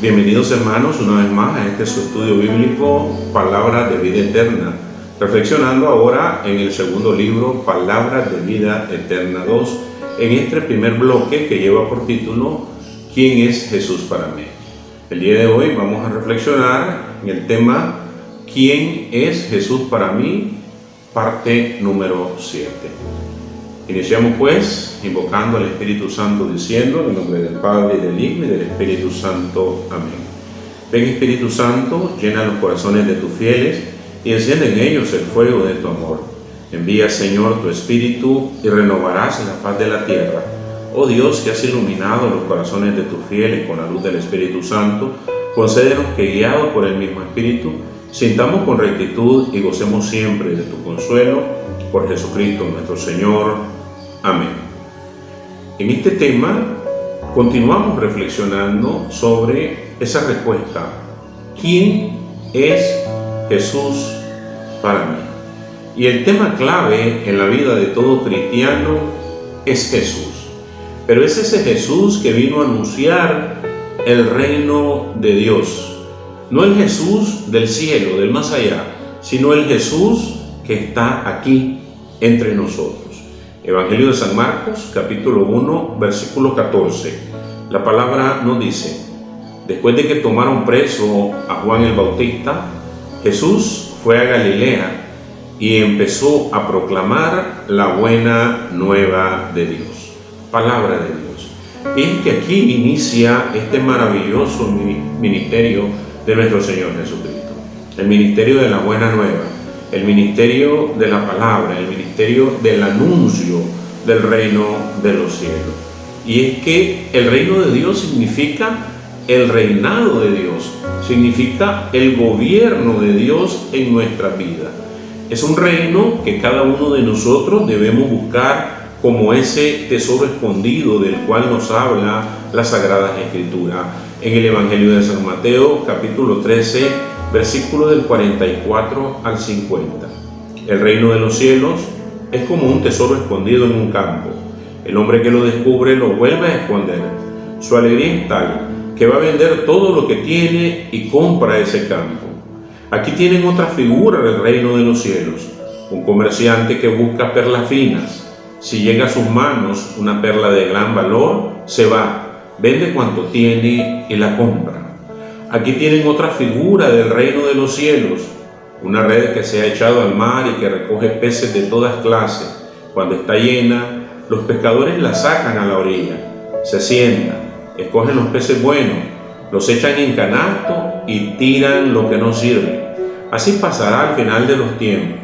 Bienvenidos hermanos una vez más a este su estudio bíblico, Palabras de Vida Eterna, reflexionando ahora en el segundo libro, Palabras de Vida Eterna 2, en este primer bloque que lleva por título, ¿Quién es Jesús para mí? El día de hoy vamos a reflexionar en el tema, ¿Quién es Jesús para mí? Parte número 7. Iniciamos pues invocando al Espíritu Santo diciendo en el nombre del Padre, y del Hijo y del Espíritu Santo. Amén. Ven Espíritu Santo, llena los corazones de tus fieles y enciende en ellos el fuego de tu amor. Envía Señor tu Espíritu y renovarás la faz de la tierra. Oh Dios, que has iluminado los corazones de tus fieles con la luz del Espíritu Santo, concédenos que guiados por el mismo Espíritu, sintamos con rectitud y gocemos siempre de tu consuelo, por Jesucristo nuestro Señor. Amén. En este tema continuamos reflexionando sobre esa respuesta. ¿Quién es Jesús para mí? Y el tema clave en la vida de todo cristiano es Jesús. Pero es ese Jesús que vino a anunciar el reino de Dios. No el Jesús del cielo, del más allá, sino el Jesús que está aquí entre nosotros. Evangelio de San Marcos, capítulo 1, versículo 14. La palabra nos dice: después de que tomaron preso a Juan el Bautista, Jesús fue a Galilea y empezó a proclamar la buena nueva de Dios. Palabra de Dios. Y es que aquí inicia este maravilloso ministerio de nuestro Señor Jesucristo. El ministerio de la buena nueva. El ministerio de la palabra, el ministerio del anuncio del reino de los cielos. Y es que el reino de Dios significa el reinado de Dios, significa el gobierno de Dios en nuestra vida. Es un reino que cada uno de nosotros debemos buscar como ese tesoro escondido del cual nos habla la Sagrada Escritura. En el Evangelio de San Mateo, capítulo 13, versículo del 44 al 50. El reino de los cielos es como un tesoro escondido en un campo. El hombre que lo descubre lo vuelve a esconder. Su alegría es tal que va a vender todo lo que tiene y compra ese campo. Aquí tienen otra figura del reino de los cielos. Un comerciante que busca perlas finas. Si llega a sus manos una perla de gran valor, se va, vende cuanto tiene y la compra. Aquí tienen otra figura del reino de los cielos, una red que se ha echado al mar y que recoge peces de todas clases. Cuando está llena, los pescadores la sacan a la orilla, se sientan, escogen los peces buenos, los echan en canasto y tiran lo que no sirve. Así pasará al final de los tiempos.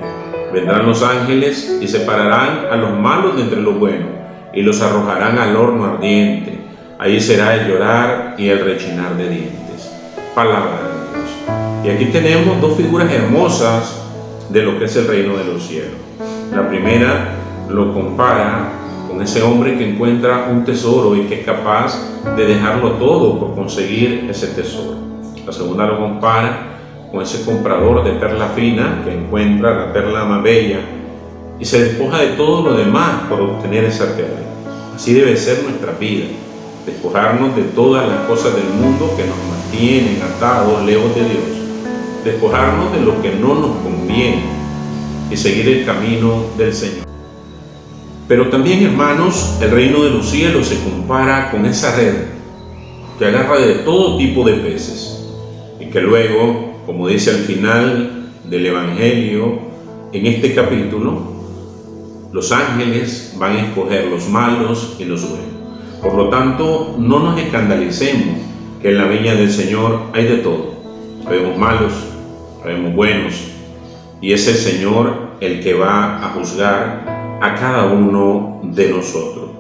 Vendrán los ángeles y separarán a los malos de entre los buenos y los arrojarán al horno ardiente. Ahí será el llorar y el rechinar de dientes. Palabra de Dios. Y aquí tenemos dos figuras hermosas de lo que es el reino de los cielos. La primera lo compara con ese hombre que encuentra un tesoro y que es capaz de dejarlo todo por conseguir ese tesoro. La segunda lo compara con ese comprador de perla fina que encuentra la perla más bella y se despoja de todo lo demás por obtener esa perla. Así debe ser nuestra vida. Despojarnos de todas las cosas del mundo que nos mantienen atados, lejos de Dios. Despojarnos de lo que no nos conviene y seguir el camino del Señor. Pero también, hermanos, el reino de los cielos se compara con esa red que agarra de todo tipo de peces y que luego, como dice al final del Evangelio, en este capítulo, los ángeles van a escoger los malos y los buenos. Por lo tanto, no nos escandalicemos que en la viña del Señor hay de todo. Habemos malos, habemos buenos, y es el Señor el que va a juzgar a cada uno de nosotros.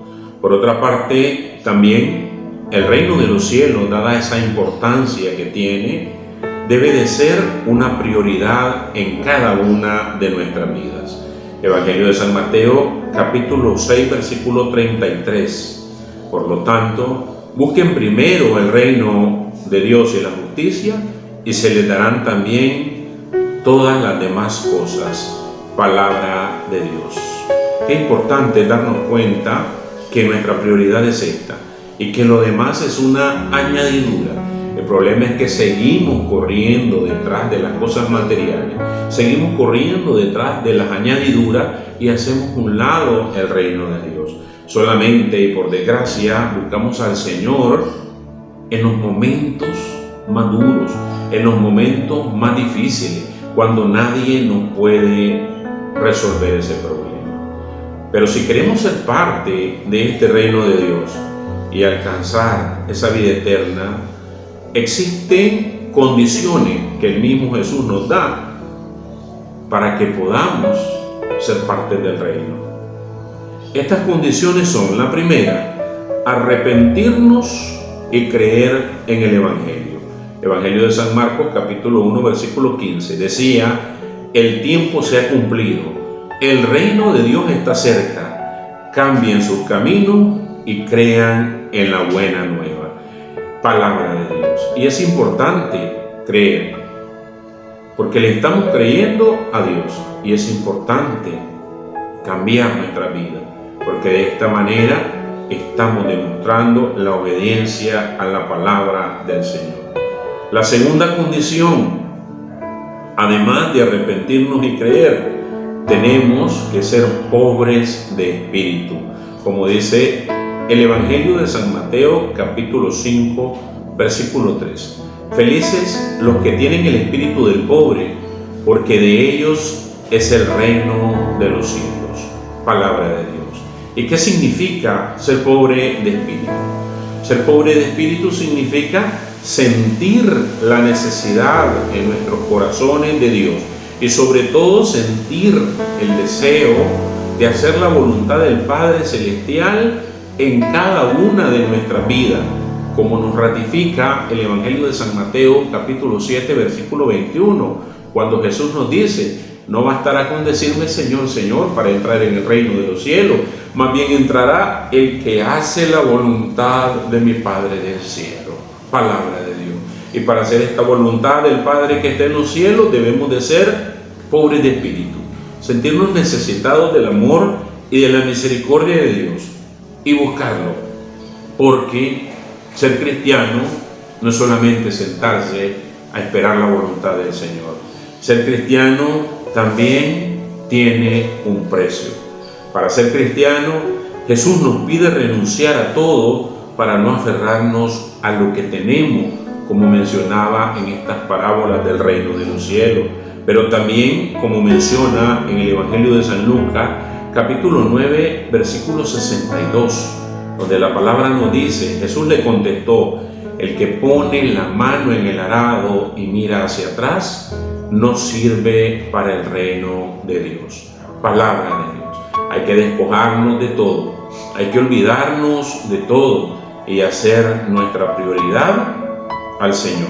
Por otra parte, también el reino de los cielos, dada esa importancia que tiene, debe de ser una prioridad en cada una de nuestras vidas. Evangelio de San Mateo, capítulo 6, versículo 33. Por lo tanto, busquen primero el reino de Dios y la justicia, y se les darán también todas las demás cosas. Palabra de Dios. Qué importante darnos cuenta que nuestra prioridad es esta y que lo demás es una añadidura. El problema es que seguimos corriendo detrás de las cosas materiales, seguimos corriendo detrás de las añadiduras y hacemos un lado el reino de Dios. Solamente y por desgracia buscamos al Señor en los momentos más duros, en los momentos más difíciles, cuando nadie nos puede resolver ese problema. Pero si queremos ser parte de este reino de Dios y alcanzar esa vida eterna, existen condiciones que el mismo Jesús nos da para que podamos ser parte del reino. Estas condiciones son: la primera, arrepentirnos y creer en el Evangelio. Evangelio de San Marcos, capítulo 1, versículo 15, decía: el tiempo se ha cumplido, el reino de Dios está cerca, cambien sus caminos y crean en la buena nueva. Palabra de Dios. Y es importante creer, porque le estamos creyendo a Dios, y es importante cambiar nuestra vida, porque de esta manera estamos demostrando la obediencia a la palabra del Señor. La segunda condición, además de arrepentirnos y creer, tenemos que ser pobres de espíritu, como dice el Evangelio de San Mateo, capítulo 5, versículo 3. Felices los que tienen el espíritu del pobre, porque de ellos es el reino de los cielos. Palabra de Dios. ¿Y qué significa ser pobre de espíritu? Ser pobre de espíritu significa sentir la necesidad en nuestros corazones de Dios, y sobre todo sentir el deseo de hacer la voluntad del Padre Celestial en cada una de nuestras vidas, como nos ratifica el Evangelio de San Mateo, capítulo 7, versículo 21, cuando Jesús nos dice: no bastará con decirme Señor, Señor, para entrar en el reino de los cielos, más bien entrará el que hace la voluntad de mi Padre del cielo. Palabra de Dios. Y para hacer esta voluntad del Padre que está en los cielos, debemos de ser pobres de espíritu, sentirnos necesitados del amor y de la misericordia de Dios y buscarlo, porque ser cristiano no es solamente sentarse a esperar la voluntad del Señor. Ser cristiano también tiene un precio. Para ser cristiano, Jesús nos pide renunciar a todo para no aferrarnos a lo que tenemos, como mencionaba en estas parábolas del reino de los cielos, pero también como menciona en el Evangelio de San Lucas, capítulo 9, versículo 62, donde la palabra nos dice: Jesús le contestó: el que pone la mano en el arado y mira hacia atrás, no sirve para el reino de Dios. Palabra de Dios. Hay que despojarnos de todo, hay que olvidarnos de todo y hacer nuestra prioridad al Señor.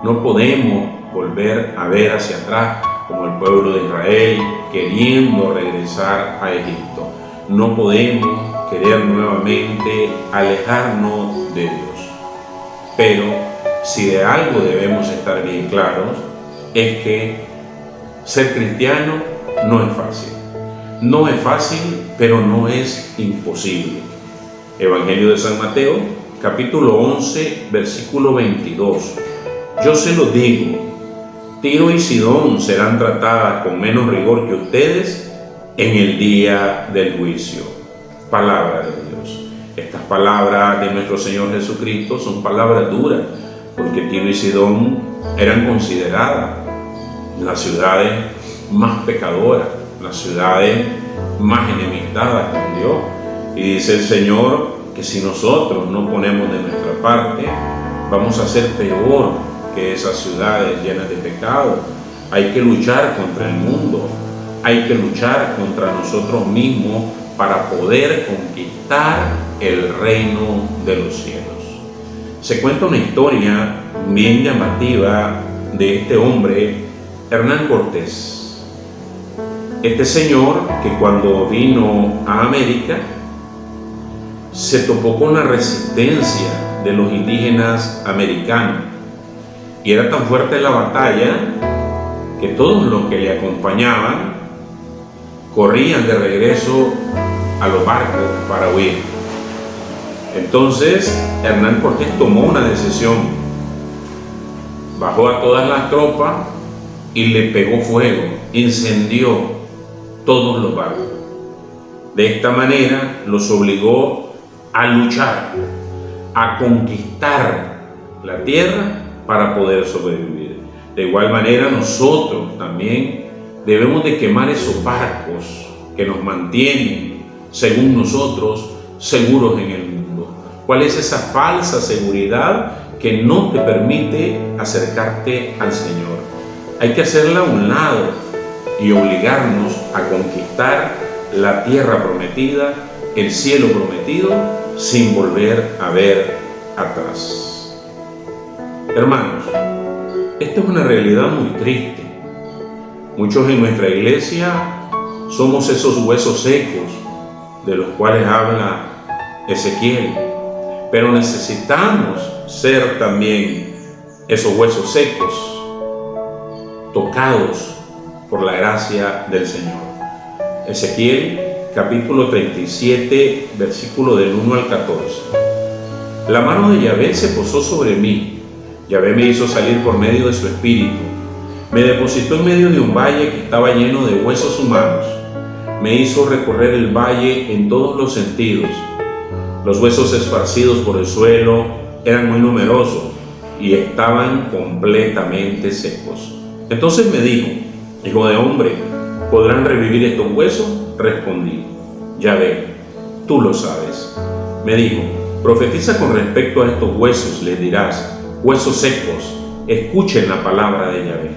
No podemos volver a ver hacia atrás como el pueblo de Israel queriendo regresar a Egipto. No podemos querer nuevamente alejarnos de Dios. Pero si de algo debemos estar bien claros, es que ser cristiano no es fácil. No es fácil, pero no es imposible. Evangelio de San Mateo, capítulo 11, versículo 22. Yo se lo digo, Tiro y Sidón serán tratadas con menos rigor que ustedes en el día del juicio. Palabra de Dios. Estas palabras de nuestro Señor Jesucristo son palabras duras, porque Tiro y Sidón eran consideradas las ciudades más pecadoras, las ciudades más enemistadas con Dios. Y dice el Señor que si nosotros no ponemos de nuestra parte, vamos a ser peor que esas ciudades llenas de pecado. Hay que luchar contra el mundo, hay que luchar contra nosotros mismos para poder conquistar el reino de los cielos. Se cuenta una historia bien llamativa de este hombre, Hernán Cortés. Este señor, que cuando vino a América se topó con la resistencia de los indígenas americanos, y era tan fuerte la batalla que todos los que le acompañaban corrían de regreso a los barcos para huir. Entonces Hernán Cortés tomó una decisión, bajó a todas las tropas y le pegó fuego, incendió todos los barcos. De esta manera los obligó a luchar, a conquistar la tierra para poder sobrevivir. De igual manera nosotros también debemos de quemar esos barcos que nos mantienen, según nosotros, seguros en el mundo. ¿Cuál es esa falsa seguridad que no te permite acercarte al Señor? Hay que hacerla a un lado y obligarnos a conquistar la tierra prometida, el cielo prometido, sin volver a ver atrás. Hermanos, esta es una realidad muy triste. Muchos en nuestra iglesia somos esos huesos secos de los cuales habla Ezequiel, pero necesitamos ser también esos huesos secos, tocados por la gracia del Señor. Ezequiel capítulo 37, versículo del 1 al 14. La mano de Yahvé se posó sobre mí. Yahvé me hizo salir por medio de su espíritu. Me depositó en medio de un valle que estaba lleno de huesos humanos. Me hizo recorrer el valle en todos los sentidos. Los huesos esparcidos por el suelo eran muy numerosos y estaban completamente secos. Entonces me dijo: hijo de hombre, ¿podrán revivir estos huesos? Respondí: Yahvé, tú lo sabes. Me dijo: profetiza con respecto a estos huesos, les dirás: huesos secos, escuchen la palabra de Yahvé.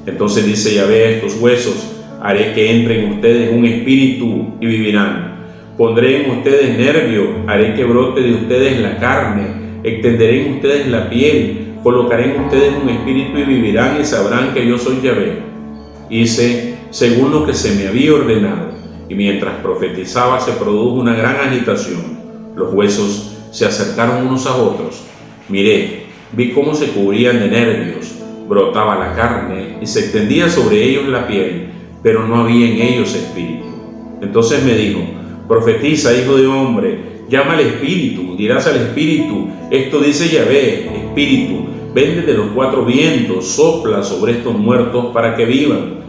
Entonces dice Yahvé a estos huesos: haré que entre en ustedes un espíritu y vivirán. Pondré en ustedes nervio, haré que brote de ustedes la carne, extenderé en ustedes la piel, colocaré en ustedes un espíritu y vivirán y sabrán que yo soy Yahvé. Hice según lo que se me había ordenado, y mientras profetizaba se produjo una gran agitación. Los huesos se acercaron unos a otros. Miré, vi cómo se cubrían de nervios, brotaba la carne y se extendía sobre ellos la piel, pero no había en ellos espíritu. Entonces me dijo: profetiza, hijo de hombre, llama al espíritu, dirás al espíritu: esto dice Yahvé, espíritu, ven desde los cuatro vientos, sopla sobre estos muertos para que vivan.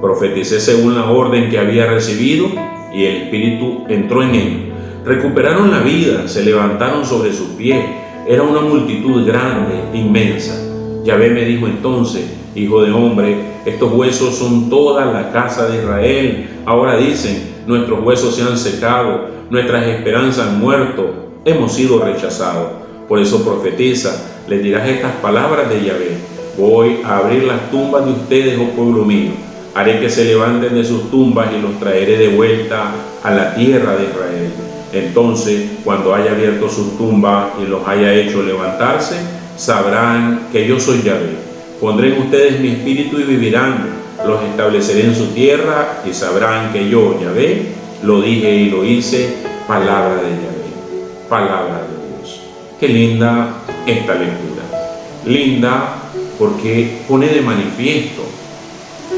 Profeticé según la orden que había recibido y el espíritu entró en él. Recuperaron la vida, se levantaron sobre sus pies. Era una multitud grande, inmensa. Yahvé me dijo entonces: hijo de hombre, estos huesos son toda la casa de Israel. Ahora dicen: nuestros huesos se han secado, nuestras esperanzas han muerto, hemos sido rechazados. Por eso profetiza, les dirás estas palabras de Yahvé: voy a abrir las tumbas de ustedes, oh pueblo mío. Haré que se levanten de sus tumbas y los traeré de vuelta a la tierra de Israel. Entonces, cuando haya abierto sus tumbas y los haya hecho levantarse, sabrán que yo soy Yahvé. Pondré en ustedes mi espíritu y vivirán. Los estableceré en su tierra y sabrán que yo, Yahvé, lo dije y lo hice. Palabra de Yahvé, palabra de Dios. Qué linda esta lectura. Linda porque pone de manifiesto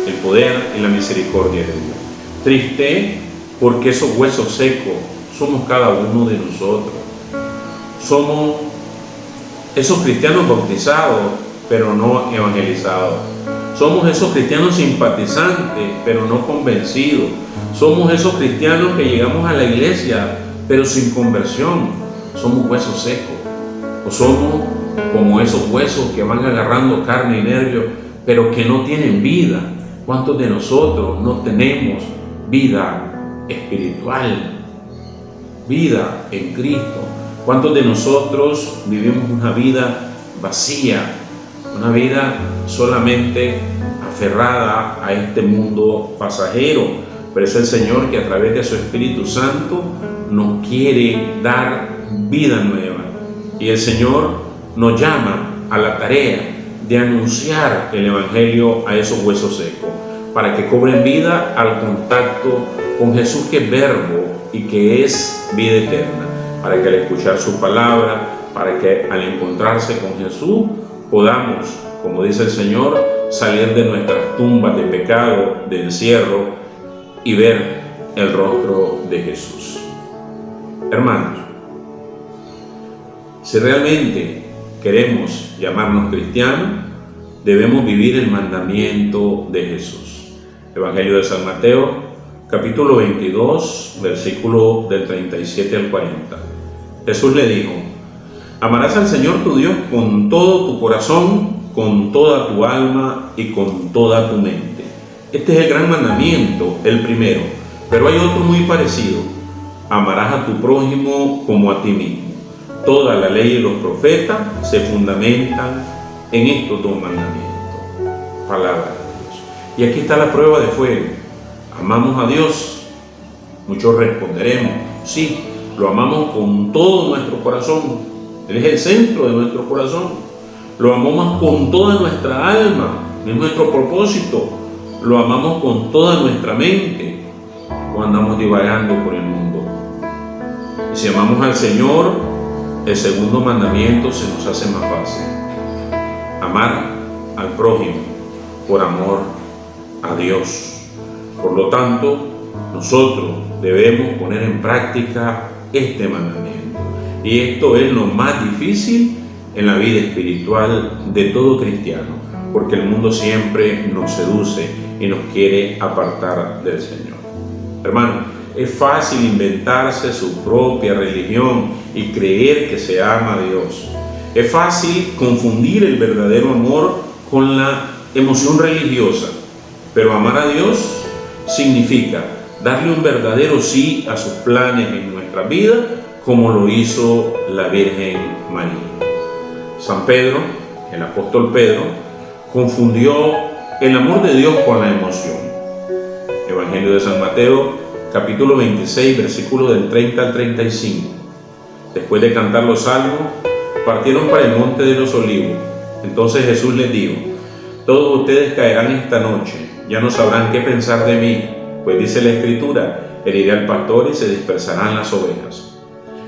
el poder y la misericordia de Dios. Triste porque esos huesos secos somos cada uno de nosotros. Somos esos cristianos bautizados, pero no evangelizados. Somos esos cristianos simpatizantes, pero no convencidos. Somos esos cristianos que llegamos a la iglesia, pero sin conversión. Somos huesos secos. O somos como esos huesos que van agarrando carne y nervios, pero que no tienen vida. ¿Cuántos de nosotros no tenemos vida espiritual? Vida en Cristo. ¿Cuántos de nosotros vivimos una vida vacía? Una vida solamente aferrada a este mundo pasajero. Pero es el Señor que a través de su Espíritu Santo nos quiere dar vida nueva. Y el Señor nos llama a la tarea de anunciar el Evangelio a esos huesos secos, para que cobren vida al contacto con Jesús, que es verbo y que es vida eterna, para que al escuchar su palabra, para que al encontrarse con Jesús podamos, como dice el Señor, salir de nuestras tumbas de pecado, de encierro, y ver el rostro de Jesús. Hermanos, si realmente queremos llamarnos cristianos, debemos vivir el mandamiento de Jesús. Evangelio de San Mateo, capítulo 22, versículo del 37 al 40. Jesús le dijo: amarás al Señor tu Dios con todo tu corazón, con toda tu alma y con toda tu mente. Este es el gran mandamiento, el primero, pero hay otro muy parecido: amarás a tu prójimo como a ti mismo. Toda la ley y los profetas se fundamentan en estos dos mandamientos. Palabra de Dios. Y aquí está la prueba de fuego. ¿Amamos a Dios? Muchos responderemos: sí, lo amamos con todo nuestro corazón. Él es el centro de nuestro corazón. Lo amamos con toda nuestra alma, es nuestro propósito. Lo amamos con toda nuestra mente, o andamos divagando por el mundo. Y si amamos al Señor, el segundo mandamiento se nos hace más fácil: amar al prójimo por amor a Dios. Por lo tanto, nosotros debemos poner en práctica este mandamiento. Y esto es lo más difícil en la vida espiritual de todo cristiano, porque el mundo siempre nos seduce y nos quiere apartar del Señor. Hermano, es fácil inventarse su propia religión y creer que se ama a Dios. Es fácil confundir el verdadero amor con la emoción religiosa, pero amar a Dios significa darle un verdadero sí a sus planes en nuestra vida, como lo hizo la Virgen María. San Pedro, el apóstol Pedro, confundió el amor de Dios con la emoción. Evangelio de San Mateo, capítulo 26, versículos del 30 al 35. Después de cantar los salmos, partieron para el monte de los olivos. Entonces Jesús les dijo: todos ustedes caerán esta noche, ya no sabrán qué pensar de mí, pues dice la Escritura: heriré al pastor y se dispersarán las ovejas.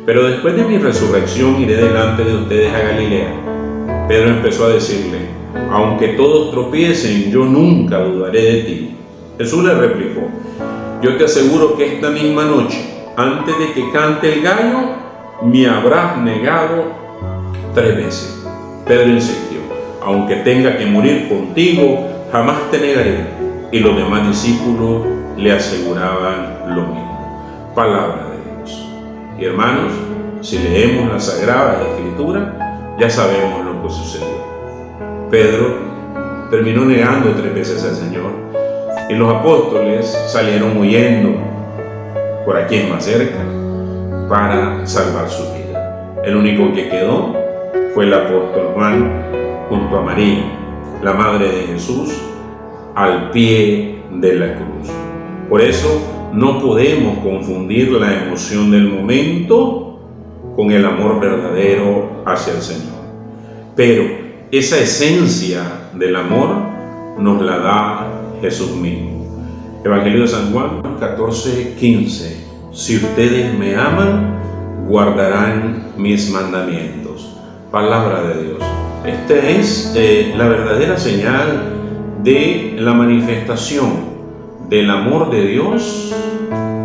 Pero después de mi resurrección iré delante de ustedes a Galilea. Pedro empezó a decirle: aunque todos tropiecen, yo nunca dudaré de ti. Jesús le replicó: yo te aseguro que esta misma noche, antes de que cante el gallo, me habrás negado 3 veces. Pedro insistió: aunque tenga que morir contigo, jamás te negaré. Y los demás discípulos le aseguraban lo mismo. Palabra de Dios. Y hermanos, si leemos la Sagrada Escritura, ya sabemos lo que sucedió. Pedro terminó negando 3 veces al Señor, y los apóstoles salieron huyendo por aquí más cerca para salvar su vida. El único que quedó fue el apóstol Juan junto a María, la madre de Jesús, al pie de la cruz. Por eso no podemos confundir la emoción del momento con el amor verdadero hacia el Señor. Pero esa esencia del amor nos la da Jesús mismo. Evangelio de San Juan 14:15. Si ustedes me aman, guardarán mis mandamientos. Palabra de Dios. Esta es la verdadera señal de la manifestación del amor de Dios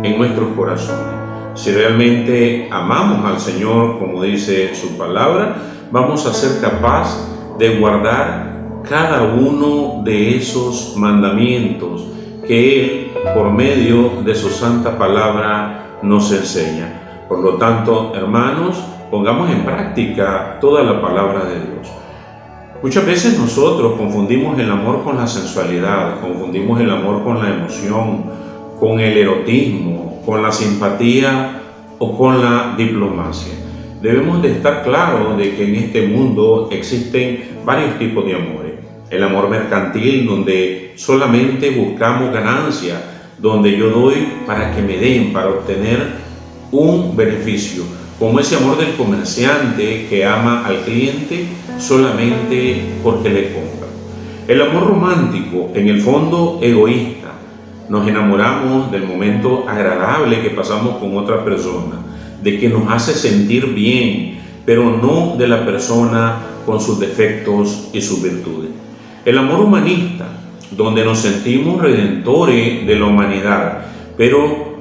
en nuestros corazones. Si realmente amamos al Señor, como dice su palabra, vamos a ser capaces de guardar cada uno de esos mandamientos que Él, por medio de su santa palabra, nos enseña. Por lo tanto, hermanos, pongamos en práctica toda la palabra de Dios. Muchas veces nosotros confundimos el amor con la sensualidad, confundimos el amor con la emoción, con el erotismo, con la simpatía o con la diplomacia. Debemos de estar claros de que en este mundo existen varios tipos de amores. El amor mercantil, donde solamente buscamos ganancia, donde yo doy para que me den, para obtener un beneficio, como ese amor del comerciante que ama al cliente solamente porque le compra. El amor romántico, en el fondo egoísta. Nos enamoramos del momento agradable que pasamos con otra persona, de que nos hace sentir bien, pero no de la persona con sus defectos y sus virtudes. El amor humanista, donde nos sentimos redentores de la humanidad, pero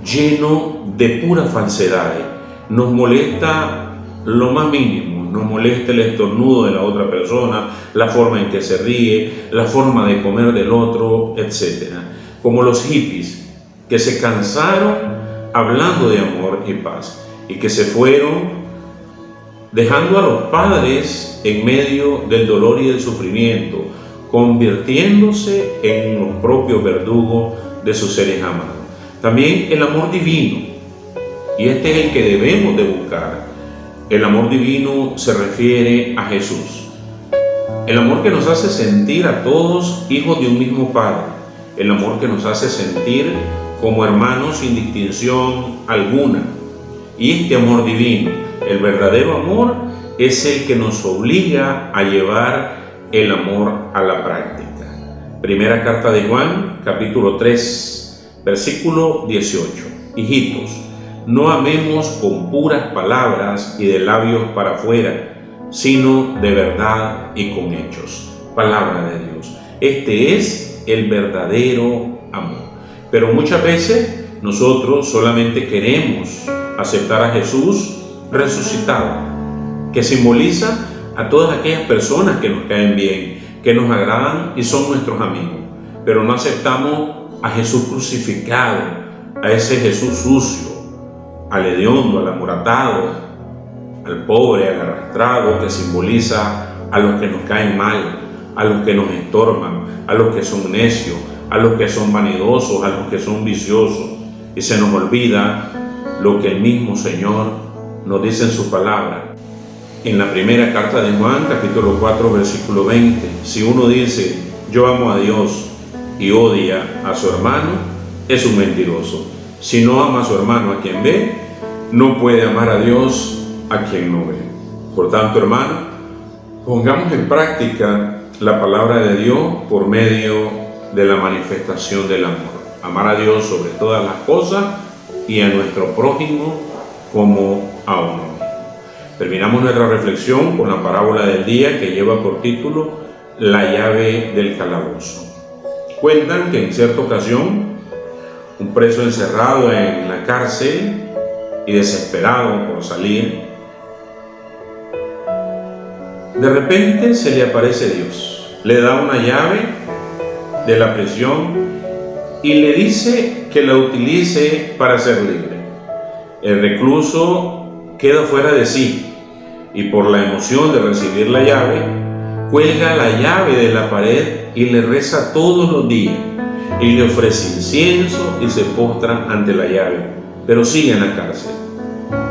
lleno de puras falsedades. Nos molesta lo más mínimo, nos molesta el estornudo de la otra persona, la forma en que se ríe, la forma de comer del otro, etc. Como los hippies que se cansaron hablando de amor y paz y que se fueron dejando a los padres en medio del dolor y del sufrimiento, convirtiéndose en los propios verdugos de sus seres amados. También el amor divino, y este es el que debemos de buscar. El amor divino se refiere a Jesús, el amor que nos hace sentir a todos hijos de un mismo Padre, el amor que nos hace sentir como hermanos sin distinción alguna. Y este amor divino, el verdadero amor, es el que nos obliga a llevar el amor a la práctica. Primera carta de Juan, capítulo 3, versículo 18. Hijitos, no amemos con puras palabras y de labios para afuera, sino de verdad y con hechos. Palabra de Dios. Este es el verdadero amor. Pero muchas veces nosotros solamente queremos aceptar a Jesús resucitado, que simboliza a todas aquellas personas que nos caen bien, que nos agradan y son nuestros amigos, pero no aceptamos a Jesús crucificado, a ese Jesús sucio, al hediondo, al amoratado, al pobre, al arrastrado, que simboliza a los que nos caen mal, a los que nos estorban, a los que son necios, a los que son vanidosos, a los que son viciosos, y se nos olvida lo que el mismo Señor nos dice en su palabra. En la primera carta de Juan, capítulo 4, versículo 20, si uno dice, yo amo a Dios y odia a su hermano, es un mentiroso. Si no ama a su hermano a quien ve, no puede amar a Dios a quien no ve. Por tanto, hermano, pongamos en práctica la palabra de Dios por medio de la manifestación del amor. Amar a Dios sobre todas las cosas y a nuestro prójimo como a uno mismo. Terminamos nuestra reflexión con la parábola del día que lleva por título La llave del calabozo. Cuentan que en cierta ocasión un preso encerrado en la cárcel y desesperado por salir, de repente se le aparece Dios, le da una llave de la prisión y le dice que la utilice para ser libre. El recluso queda fuera de sí y por la emoción de recibir la llave, cuelga la llave de la pared y le reza todos los días y le ofrece incienso y se postra ante la llave, pero sigue en la cárcel.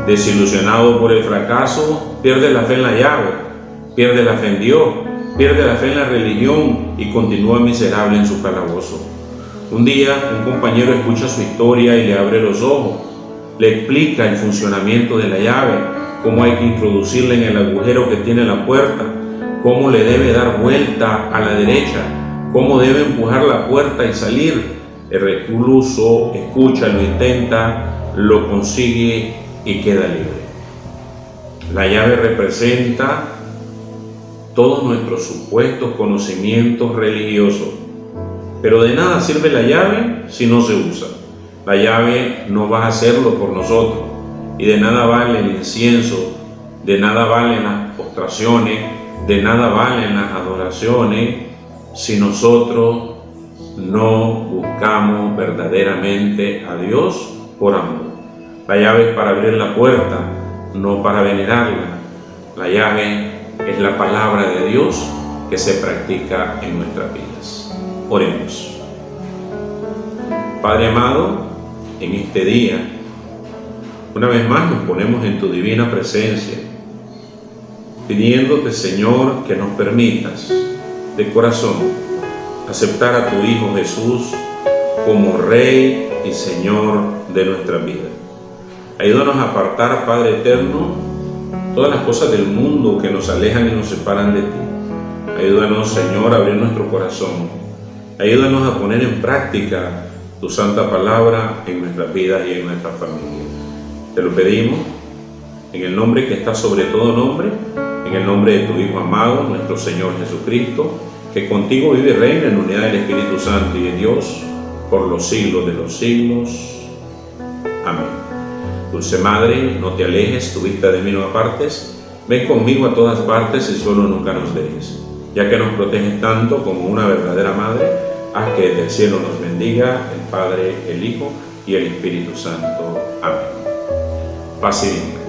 Desilusionado por el fracaso, pierde la fe en la llave, pierde la fe en Dios, pierde la fe en la religión y continúa miserable en su calabozo. Un día, un compañero escucha su historia y le abre los ojos, le explica el funcionamiento de la llave, cómo hay que introducirla en el agujero que tiene la puerta, cómo le debe dar vuelta a la derecha, cómo debe empujar la puerta y salir. El recluso escucha, lo intenta, lo consigue y queda libre. La llave representa todos nuestros supuestos conocimientos religiosos, pero de nada sirve la llave si no se usa. La llave no va a hacerlo por nosotros y de nada vale el incienso, de nada valen las postraciones, de nada valen las adoraciones si nosotros no buscamos verdaderamente a Dios por amor. La llave es para abrir la puerta, no para venerarla. La llave es la palabra de Dios que se practica en nuestras vidas. Oremos. Padre amado, en este día, una vez más nos ponemos en tu divina presencia, pidiéndote, Señor, que nos permitas de corazón aceptar a tu Hijo Jesús como Rey y Señor de nuestra vida. Ayúdanos a apartar, Padre eterno, todas las cosas del mundo que nos alejan y nos separan de ti. Ayúdanos, Señor, a abrir nuestro corazón. Ayúdanos a poner en práctica tu santa palabra en nuestras vidas y en nuestras familias. Te lo pedimos en el nombre que está sobre todo nombre, en el nombre de tu Hijo amado, nuestro Señor Jesucristo, que contigo vive y reina en unidad del Espíritu Santo y de Dios por los siglos de los siglos. Dulce Madre, no te alejes, tu vista de mí no apartes, ven conmigo a todas partes y solo nunca nos dejes. Ya que nos proteges tanto como una verdadera madre, haz que desde el cielo nos bendiga el Padre, el Hijo y el Espíritu Santo. Amén. Paz y bien.